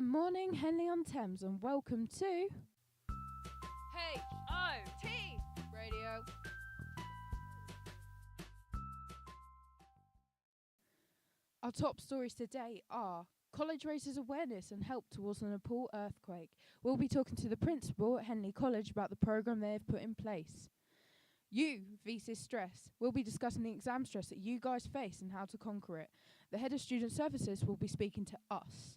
Good morning, Henley-on-Thames, and welcome to HOT Radio. Our top stories today are college raises awareness and help towards the Nepal earthquake. We'll be talking to the principal at Henley College about the programme they have put in place. U vs stress. We'll be discussing the exam stress that you guys face and how to conquer it. The head of student services will be speaking to us.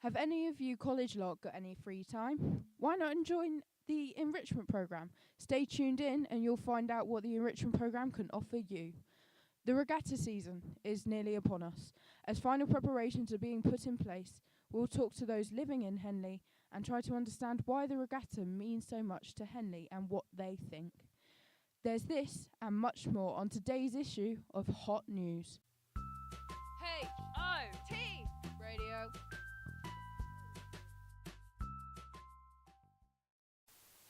Have any of you college lot got any free time? Why not join the enrichment programme? Stay tuned in and you'll find out what the enrichment programme can offer you. The regatta season is nearly upon us. As final preparations are being put in place, we'll talk to those living in Henley and try to understand why the regatta means so much to Henley and what they think. There's this and much more on today's issue of Hot News. HOT Radio.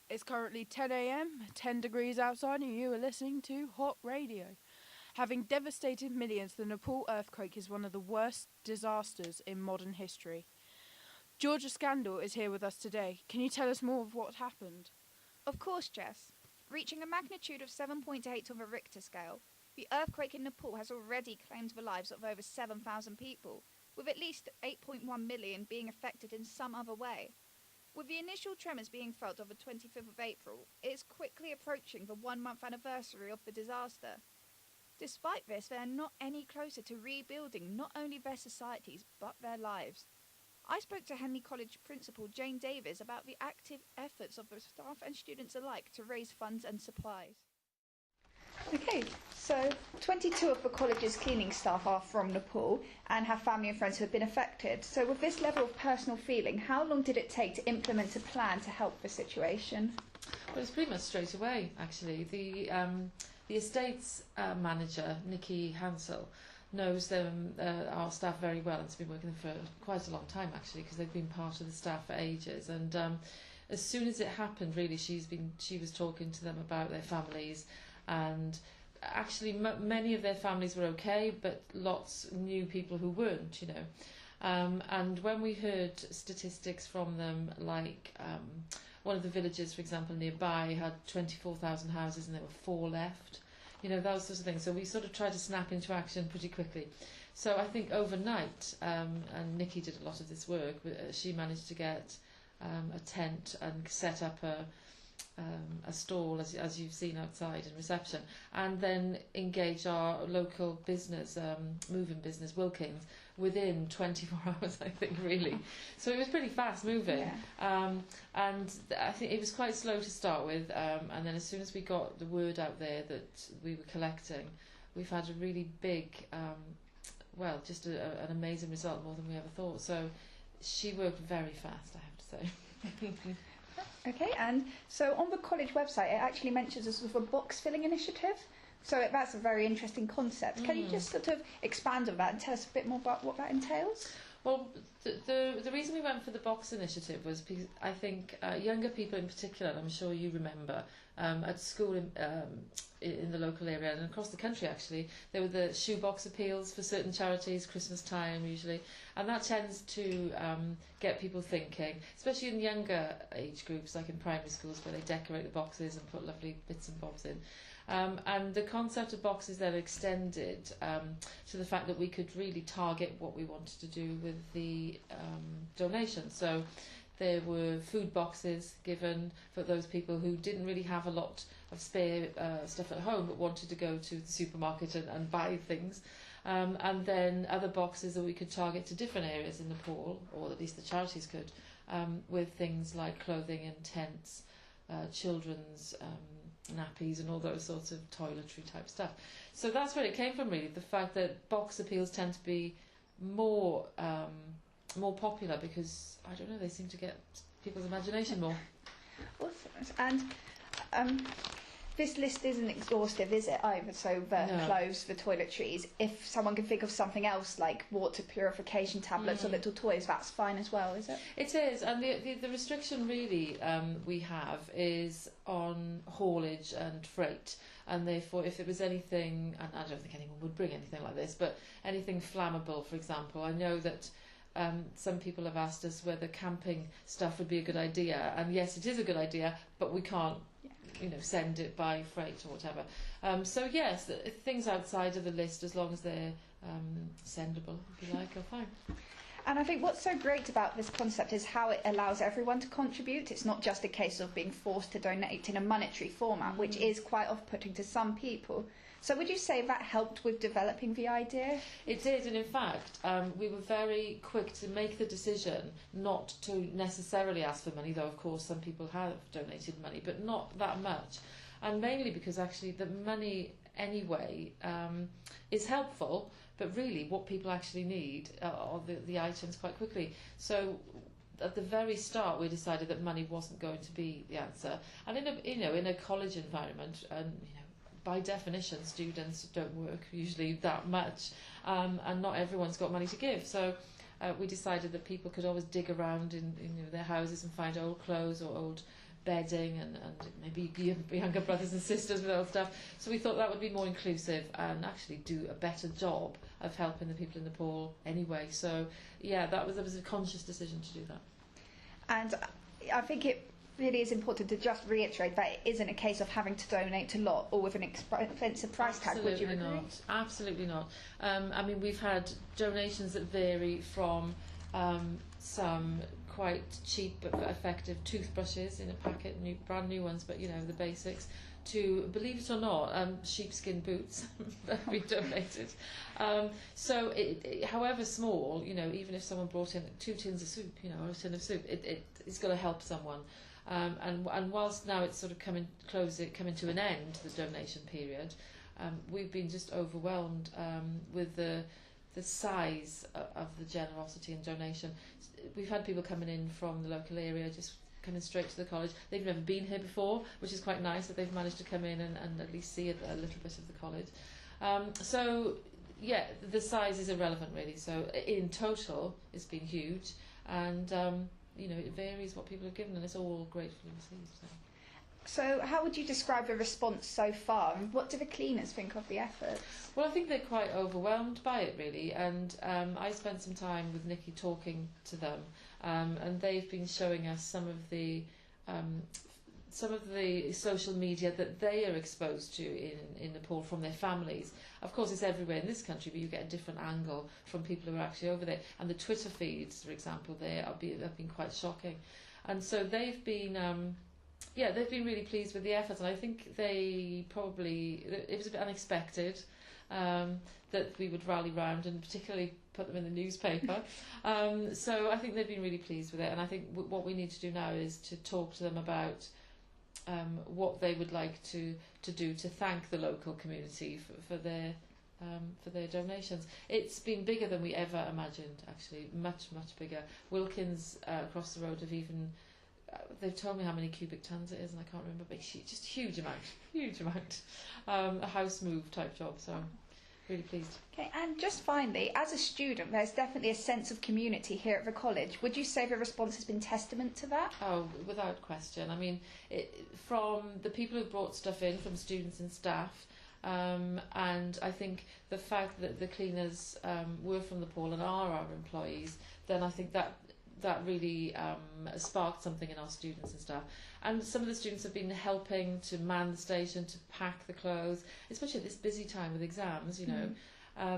It's currently 10 a.m, 10 degrees outside, and you are listening to Hot Radio. Having devastated millions, the Nepal earthquake is one of the worst disasters in modern history. Georgia Scandal is here with us today. Can you tell us more of what happened? Of course, Jess. Reaching a magnitude of 7.8 on the Richter scale, the earthquake in Nepal has already claimed the lives of over 7,000 people, with at least 8.1 million being affected in some other way. With the initial tremors being felt on the 25th of April, it is quickly approaching the 1-month anniversary of the disaster. Despite this, they are not any closer to rebuilding not only their societies, but their lives. I spoke to Henley College Principal Jane Davies about the active efforts of the staff and students alike to raise funds and supplies. Okay, so 22 of the college's cleaning staff are from Nepal and have family and friends who have been affected. So with this level of personal feeling, how long did it take to implement a plan to help the situation? Well, it's pretty much straight away, actually. The estate's manager, Nikki Hansel, knows our staff very well and has been working there for quite a long time, actually, because they've been part of the staff for ages. And as soon as it happened, really, she was talking to them about their families, and actually many of their families were okay, but lots knew people who weren't, you know. And when we heard statistics from them, like one of the villages, for example, nearby had 24,000 houses and there were 4 left, you know, those sorts of things. So we sort of tried to snap into action pretty quickly. So I think overnight, and Nikki did a lot of this work, she managed to get a tent and set up a stall, as you've seen outside in reception, and then engage our local business, moving business, Wilkins, within 24 hours, I think, really. So it was pretty fast moving. Yeah. And I think it was quite slow to start with, and then as soon as we got the word out there that we were collecting, we've had a really big, just an amazing result, more than we ever thought. So she worked very fast, I have to say. Okay, and so on the college website, it actually mentions a sort of a box filling initiative. So that's a very interesting concept. Can you just sort of expand on that and tell us a bit more about what that entails? Well, the reason we went for the box initiative was because I think younger people in particular, and I'm sure you remember, at school in the local area and across the country actually, there were the shoebox appeals for certain charities, Christmas time usually, and that tends to get people thinking, especially in younger age groups like in primary schools where they decorate the boxes and put lovely bits and bobs in. And the concept of boxes then extended to the fact that we could really target what we wanted to do with the donations. So there were food boxes given for those people who didn't really have a lot of spare stuff at home but wanted to go to the supermarket and buy things. And then other boxes that we could target to different areas in Nepal, or at least the charities could, with things like clothing and tents, children's nappies and all those sorts of toiletry type stuff. So that's where it came from, really, the fact that box appeals tend to be more popular because, I don't know, they seem to get people's imagination more. Awesome. And this list isn't exhaustive, is it, either? So the clothes, the toiletries, if someone can think of something else like water purification tablets or little toys, that's fine as well, is it? It is, and the restriction really we have is on haulage and freight, and therefore if it was anything, and I don't think anyone would bring anything like this, but anything flammable, for example, I know that some people have asked us whether camping stuff would be a good idea, and yes, it is a good idea, but we can't send it by freight or whatever. So yes, things outside of the list, as long as they're sendable, if you like, are fine. And I think what's so great about this concept is how it allows everyone to contribute. It's not just a case of being forced to donate in a monetary format, which is quite off-putting to some people. So would you say that helped with developing the idea? It did, and in fact, we were very quick to make the decision not to necessarily ask for money, though of course some people have donated money, but not that much. And mainly because actually the money anyway is helpful, but really what people actually need are the items quite quickly. So at the very start we decided that money wasn't going to be the answer. And in a college environment, and by definition students don't work usually that much, and not everyone's got money to give. So we decided that people could always dig around in their houses and find old clothes or old bedding and maybe younger brothers and sisters with old stuff. So we thought that would be more inclusive and actually do a better job of helping the people in Nepal anyway. So yeah, that was a conscious decision to do that. And I think it really is important to just reiterate that it isn't a case of having to donate a lot or with an expensive price tag. Would you agree? Absolutely not. I mean, we've had donations that vary from some quite cheap but effective toothbrushes in a packet, brand new ones, but the basics, to, believe it or not, sheepskin boots that we donated. So however small, even if someone brought in 2 tins of soup, or a tin of soup, it's going to help someone. And whilst now it's sort of coming to an end, the donation period, we've been just overwhelmed with the size of the generosity and donation. We've had people coming in from the local area, just coming straight to the college. They've never been here before, which is quite nice that they've managed to come in and at least see a little bit of the college. So yeah, the size is irrelevant really. So in total, it's been huge, and it varies what people have given, and it's all gratefully received. So how would you describe the response so far? What do the cleaners think of the efforts? Well, I think they're quite overwhelmed by it, really. And I spent some time with Nikki talking to them, and they've been showing us some of the social media that they are exposed to in Nepal from their families. Of course, it's everywhere in this country, but you get a different angle from people who are actually over there. And the Twitter feeds, for example, have been quite shocking. And so they've been really pleased with the efforts, and I think it was a bit unexpected that we would rally round and particularly put them in the newspaper. So I think they've been really pleased with it, and I think what we need to do now is to talk to them about what they would like to do to thank the local community for their donations. It's been bigger than we ever imagined, actually, much, much bigger. Wilkins across the road have even... they've told me how many cubic tons it is, and I can't remember, but just huge amount. A house move type job, so really pleased. Okay, and just finally, as a student, there's definitely a sense of community here at the college. Would you say the response has been testament to that? Oh, without question. I mean, from the people who brought stuff in, from students and staff, and I think the fact that the cleaners were from Nepal and are our employees, then I think that really sparked something in our students and staff. And some of the students have been helping to man the station, to pack the clothes, especially at this busy time with exams,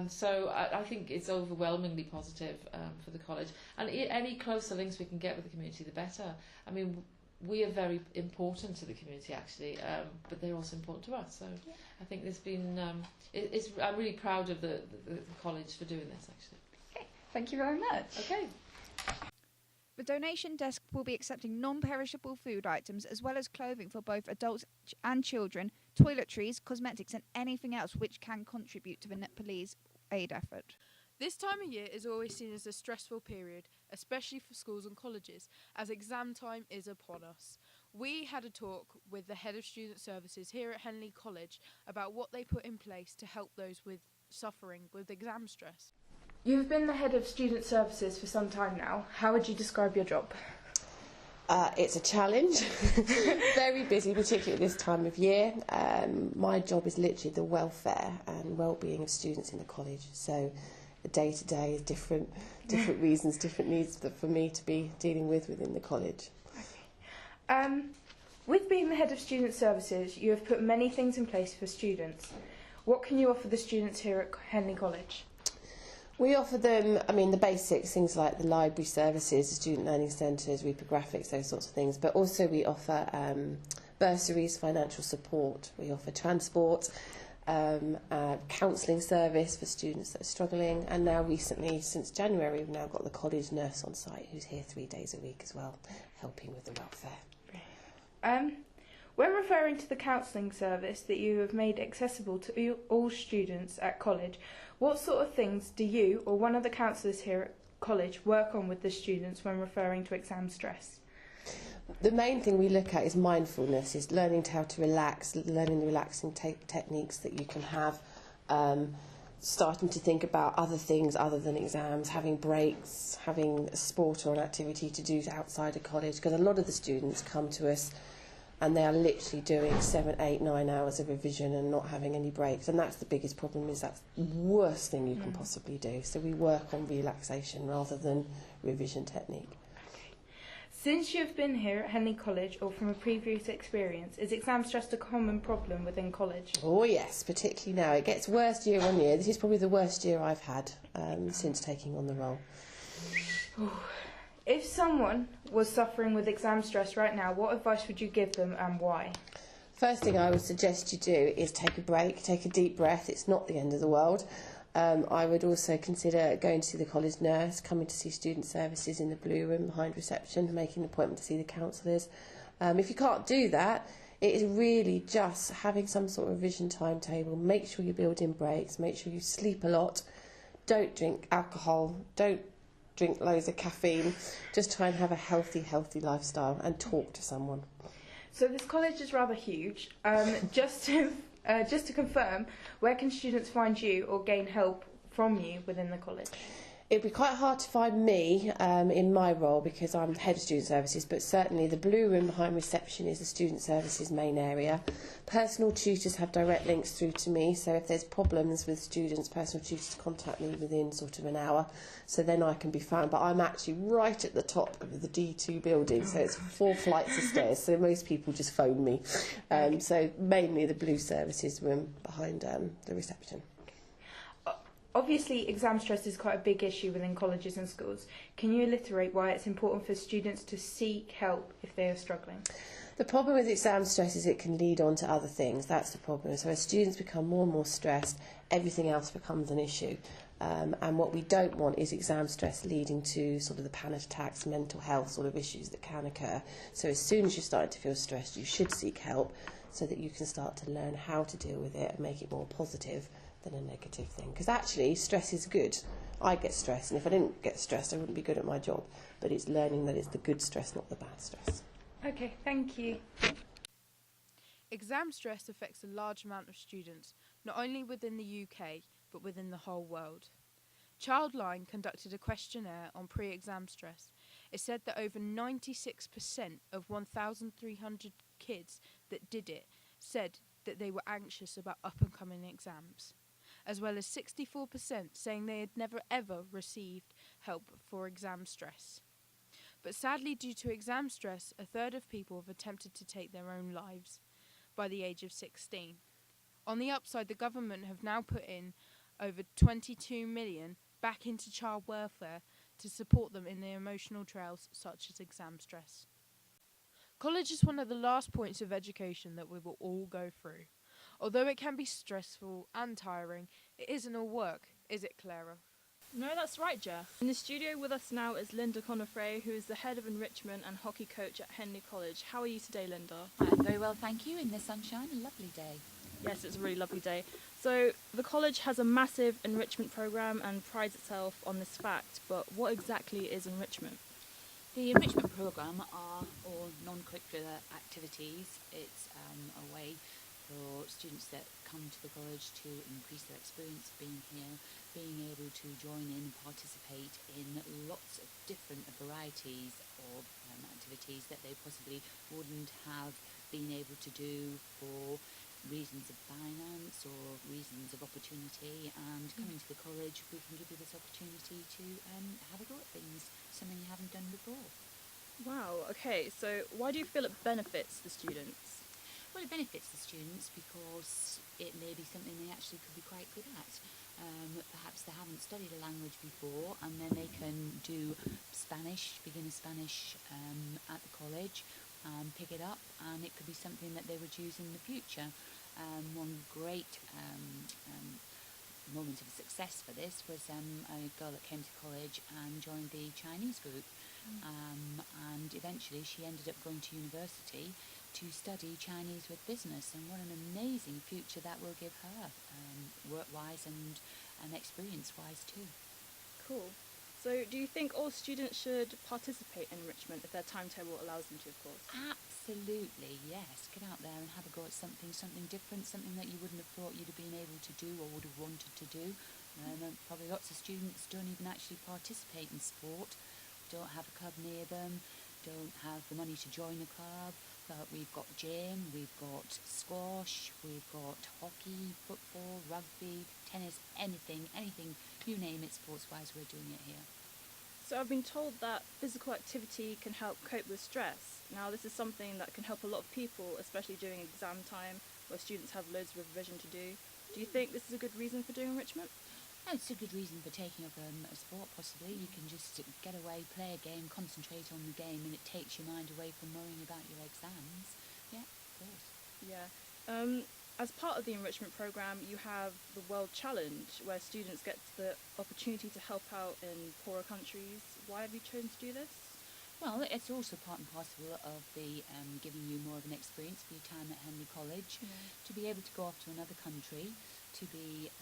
So I think it's overwhelmingly positive for the college. And any closer links we can get with the community, the better. I mean, we are very important to the community, actually, but they're also important to us. So I think there's been... I'm really proud of the college for doing this, actually. Okay, thank you very much. Okay. The donation desk will be accepting non-perishable food items as well as clothing for both adults and children, toiletries, cosmetics and anything else which can contribute to the Nepalese aid effort. This time of year is always seen as a stressful period, especially for schools and colleges, as exam time is upon us. We had a talk with the head of student services here at Henley College about what they put in place to help those suffering with exam stress. You've been the head of student services for some time now. How would you describe your job? It's a challenge. Very busy, particularly this time of year. My job is literally the welfare and well-being of students in the college. So the day-to-day is different reasons, different needs for me to be dealing with within the college. With being the head of student services, you have put many things in place for students. What can you offer the students here at Henley College? We offer them, the basics, things like the library services, the student learning centres, reprographics, those sorts of things. But also we offer bursaries, financial support. We offer transport, counselling service for students that are struggling. And now recently, since January, we've now got the college nurse on site who's here 3 days a week as well, helping with the welfare. When referring to the counselling service that you have made accessible to all students at college, what sort of things do you or one of the counsellors here at college work on with the students when referring to exam stress? The main thing we look at is mindfulness, is learning how to relax, learning the relaxing techniques that you can have, starting to think about other things other than exams, having breaks, having a sport or an activity to do outside of college, because a lot of the students come to us and they are literally doing 7, 8, 9 hours of revision and not having any breaks, and that's the biggest problem, is that's the worst thing you can possibly do. So we work on relaxation rather than revision technique. Since you've been here at Henley College, or from a previous experience, is exam stress a common problem within college? Oh yes, particularly now. It gets worse year on year. This is probably the worst year I've had since taking on the role. If someone was suffering with exam stress right now, what advice would you give them and why? First thing I would suggest you do is take a break, take a deep breath. It's not the end of the world. I would also consider going to see the college nurse, coming to see student services in the blue room behind reception, making an appointment to see the counsellors. If you can't do that, it is really just having some sort of revision timetable. Make sure you build in breaks, make sure you sleep a lot, don't drink alcohol, don't drink loads of caffeine. Just try and have a healthy lifestyle and talk to someone. So this college is rather huge. Just to confirm, where can students find you or gain help from you within the college? It'd be quite hard to find me in my role because I'm head of student services, but certainly the blue room behind reception is the student services main area. Personal tutors have direct links through to me, so if there's problems with students, personal tutors contact me within sort of an hour, so then I can be found. But I'm actually right at the top of the D2 building, so it's 4 flights of stairs, so most people just phone me. So mainly the blue services room behind the reception. Obviously, exam stress is quite a big issue within colleges and schools. Can you iterate why it's important for students to seek help if they are struggling? The problem with exam stress is it can lead on to other things. That's the problem. So as students become more and more stressed, everything else becomes an issue. And what we don't want is exam stress leading to sort of the panic attacks, mental health sort of issues that can occur. So as soon as you're starting to feel stressed, you should seek help so that you can start to learn how to deal with it and make it more positive than a negative thing. Because actually, stress is good. I get stressed, and if I didn't get stressed, I wouldn't be good at my job. But it's learning that it's the good stress, not the bad stress. Okay, thank you. Exam stress affects a large amount of students, not only within the UK, but within the whole world. Childline conducted a questionnaire on pre-exam stress. It said that over 96% of 1,300 kids that did it said that they were anxious about up-and-coming exams, as well as 64% saying they had never ever received help for exam stress. But sadly, due to exam stress, a third of people have attempted to take their own lives by the age of 16. On the upside, the government have now put in over 22 million back into child welfare to support them in their emotional trials such as exam stress. College is one of the last points of education that we will all go through. Although it can be stressful and tiring, it isn't all work, is it, Clara? No, that's right, Jeff. In the studio with us now is Linda Conifray, who is the head of enrichment and hockey coach at Henley College. How are you today, Linda? I'm very well, thank you. In the sunshine, a lovely day. Yes, it's a really lovely day. So, the college has a massive enrichment programme and prides itself on this fact, but what exactly is enrichment? The enrichment programme are all non-curricular activities. It's a way for students that come to the college to increase their experience of being here, being able to join in and participate in lots of different varieties of activities that they possibly wouldn't have been able to do for reasons of finance or reasons of opportunity, and coming to the college we can give you this opportunity to have a go at things, something you haven't done before. Wow, okay, so why do you feel it benefits the students? Well, it benefits the students because it may be something they actually could be quite good at. Perhaps they haven't studied a language before, and then they can do Spanish, beginner Spanish at the college, pick it up, and it could be something that they would use in the future. One great moment of success for this was a girl that came to college and joined the Chinese group, and eventually she ended up going to university to study Chinese with business, and what an amazing future that will give her, work-wise and experience-wise too. Cool. So do you think all students should participate in enrichment if their timetable allows them to, of course? Absolutely, yes. Get out there and have a go at something different, something that you wouldn't have thought you'd have been able to do or would have wanted to do. Probably lots of students don't even actually participate in sport, don't have a club near them, don't have the money to join a club, but we've got gym, we've got squash, we've got hockey, football, rugby, tennis, anything, you name it sports-wise, we're doing it here. So I've been told that physical activity can help cope with stress. Now this is something that can help a lot of people, especially during exam time where students have loads of revision to do. Do you think this is a good reason for doing enrichment? No, it's a good reason for taking up a sport, possibly. You can just get away, play a game, concentrate on the game, and it takes your mind away from worrying about your exams. Yeah, of course. Yeah. As part of the enrichment programme, you have the World Challenge, where students get the opportunity to help out in poorer countries. Why have you chosen to do this? Well, it's also part and parcel of the giving you more of an experience for your time at Henley College, to be able to go off to another country, to be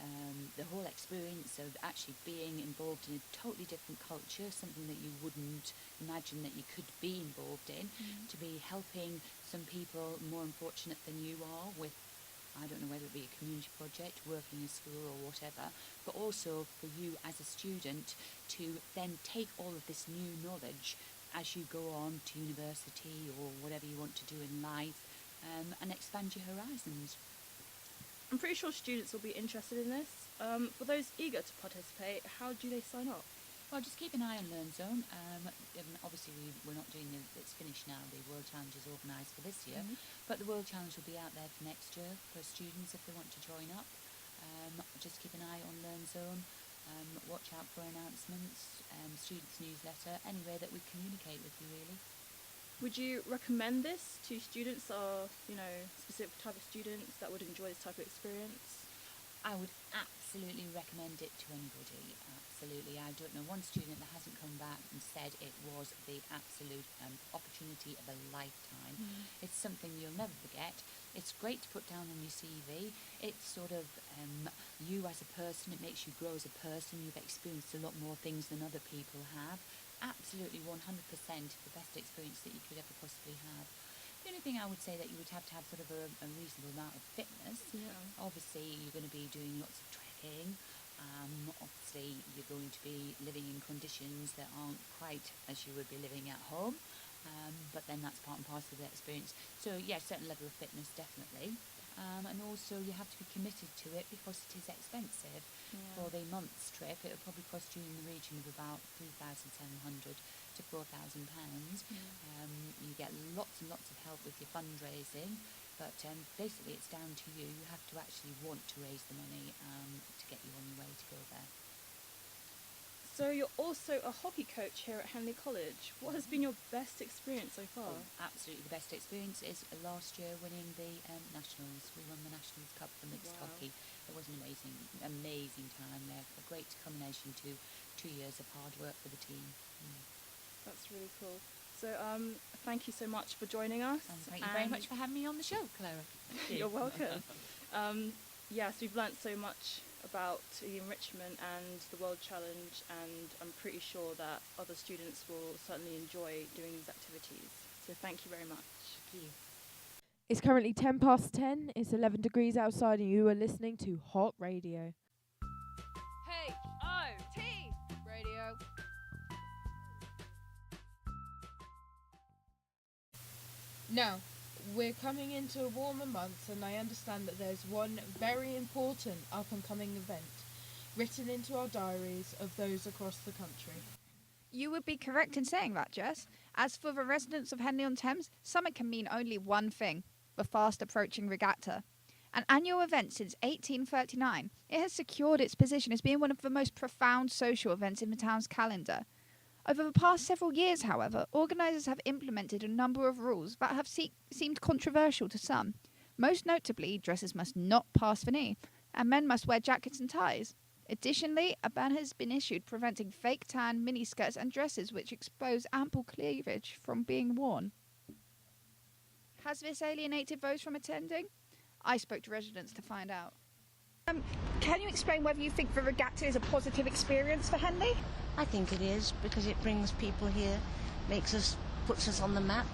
the whole experience of actually being involved in a totally different culture, something that you wouldn't imagine that you could be involved in, to be helping some people more unfortunate than you are with, I don't know whether it be a community project, working in school or whatever, but also for you as a student to then take all of this new knowledge as you go on to university or whatever you want to do in life, and expand your horizons. I'm pretty sure students will be interested in this. For those eager to participate, how do they sign up? Well, just keep an eye on LearnZone. Obviously, we're not doing it's finished now. The World Challenge is organised for this year, but the World Challenge will be out there for next year for students if they want to join up. Just keep an eye on LearnZone. Watch out for announcements, students' newsletter, anywhere that we communicate with you, really. Would you recommend this to students or, specific type of students that would enjoy this type of experience? I would absolutely recommend it to anybody, absolutely. I don't know one student that hasn't come back and said it was the absolute opportunity of a lifetime. It's something you'll never forget. It's great to put down on your CV. It's sort of you as a person. It makes you grow as a person. You've experienced a lot more things than other people have. Absolutely 100% the best experience that you could ever possibly have. The only thing I would say that you would have to have sort of a reasonable amount of fitness. Obviously you're going to be doing lots of trekking. Obviously you're going to be living in conditions that aren't quite as you would be living at home, but then that's part and parcel of the experience. So yeah, certain level of fitness definitely, and also you have to be committed to it because it is expensive. For the month's trip it'll probably cost you in the region of about £3,700 to £4,000. You get lots and lots of help with your fundraising, but basically it's down to you. You have to actually want to raise the money to get you on your way to go there. So you're also a hockey coach here at Henley College. What has been your best experience so far? Absolutely the best experience is last year winning the Nationals. We won the Nationals Cup for mixed hockey. It was an amazing time there. A great culmination to 2 years of hard work for the team. That's really cool. So thank you so much for joining us. And thank you very much for having me on the show, Clara. You're welcome. Yes, we've learnt so much about the enrichment and the World Challenge, and I'm pretty sure that other students will certainly enjoy doing these activities. So thank you very much. Thank you. It's currently 10:10. It's 11 degrees outside, and you are listening to Hot Radio. H-O-T Radio. Now, we're coming into warmer months, and I understand that there's one very important up-and-coming event written into our diaries of those across the country. You would be correct in saying that, Jess. As for the residents of Henley-on-Thames, summit can mean only one thing: the fast-approaching regatta. An annual event since 1839, it has secured its position as being one of the most profound social events in the town's calendar. Over the past several years, however, organisers have implemented a number of rules that have seemed controversial to some. Most notably, dresses must not pass the knee, and men must wear jackets and ties. Additionally, a ban has been issued preventing fake tan, miniskirts and dresses which expose ample cleavage from being worn. Has this alienated those from attending? I spoke to residents to find out. Can you explain whether you think the regatta is a positive experience for Henley? I think it is, because it brings people here, puts us on the map.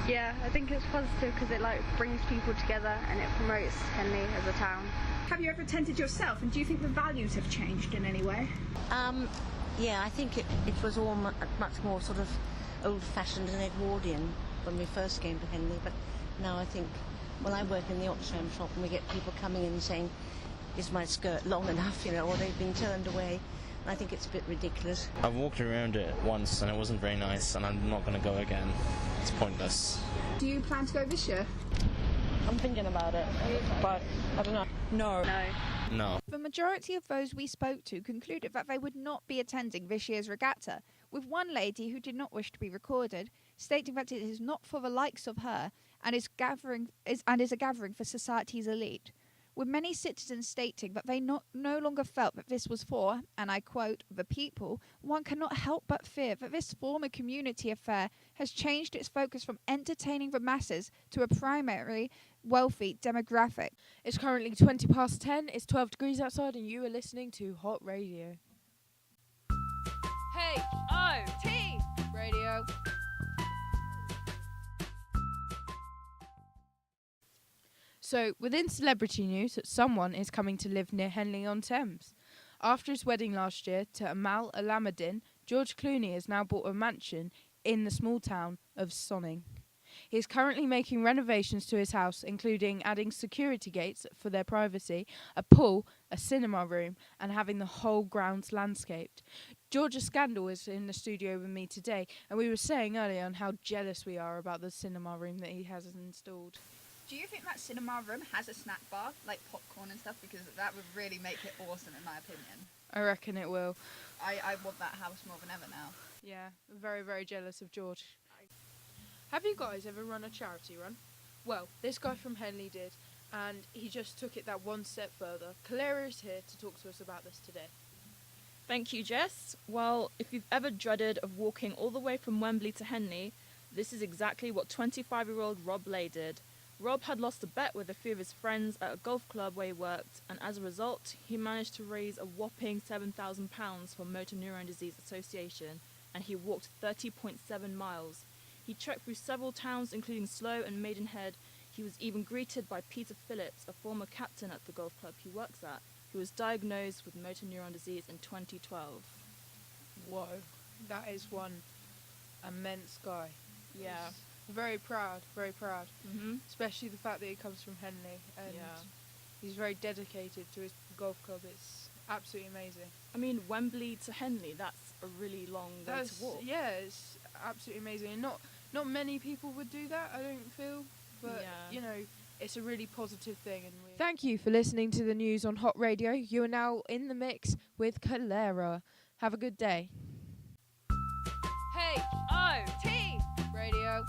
Yeah, I think it's positive because it brings people together and it promotes Henley as a town. Have you ever attended yourself, and do you think the values have changed in any way? Yeah, I think it was all much more sort of old-fashioned and Edwardian when we first came to Henley, but now I think, well, I work in the Oxfam shop and we get people coming in saying, is my skirt long enough, or they've been turned away. I think it's a bit ridiculous. I've walked around it once and it wasn't very nice, and I'm not going to go again. It's pointless. Do you plan to go this year? I'm thinking about it, but I don't know. No. No. The majority of those we spoke to concluded that they would not be attending this year's regatta, with one lady who did not wish to be recorded, stating that it is not for the likes of her and is a gathering for society's elite, with many citizens stating that they no longer felt that this was for, and I quote, the people. One cannot help but fear that this former community affair has changed its focus from entertaining the masses to a primary wealthy demographic. It's currently 20 past 10, it's 12 degrees outside, and you are listening to Hot Radio. H-O-T Radio. So, within celebrity news, someone is coming to live near Henley-on-Thames. After his wedding last year to Amal Alameddin, George Clooney has now bought a mansion in the small town of Sonning. He is currently making renovations to his house, including adding security gates for their privacy, a pool, a cinema room, and having the whole grounds landscaped. Georgia Scandal is in the studio with me today, and we were saying earlier on how jealous we are about the cinema room that he has installed. Do you think that cinema room has a snack bar, like popcorn and stuff? Because that would really make it awesome, in my opinion. I reckon it will. I want that house more than ever now. Yeah, very, very jealous of George. Have you guys ever run a charity run? Well, this guy from Henley did, and he just took it that one step further. Clara is here to talk to us about this today. Thank you, Jess. Well, if you've ever dreaded of walking all the way from Wembley to Henley, this is exactly what 25-year-old Rob Lay did. Rob had lost a bet with a few of his friends at a golf club where he worked, and as a result, he managed to raise a whopping £7,000 for Motor Neurone Disease Association, and he walked 30.7 miles. He trekked through several towns, including Slough and Maidenhead. He was even greeted by Peter Phillips, a former captain at the golf club he works at, who was diagnosed with motor neuron disease in 2012. Whoa, that is one immense guy. Yeah. Very proud, very proud. Mm-hmm. Especially the fact that he comes from Henley, and he's very dedicated to his golf club. It's absolutely amazing. I mean, Wembley to Henley, that's a really long way to walk. Yeah, it's absolutely amazing. And not many people would do that, I don't feel. But, it's a really positive thing. And thank you for listening to the news on Hot Radio. You are now in the mix with Clara. Have a good day. H-O-T Radio.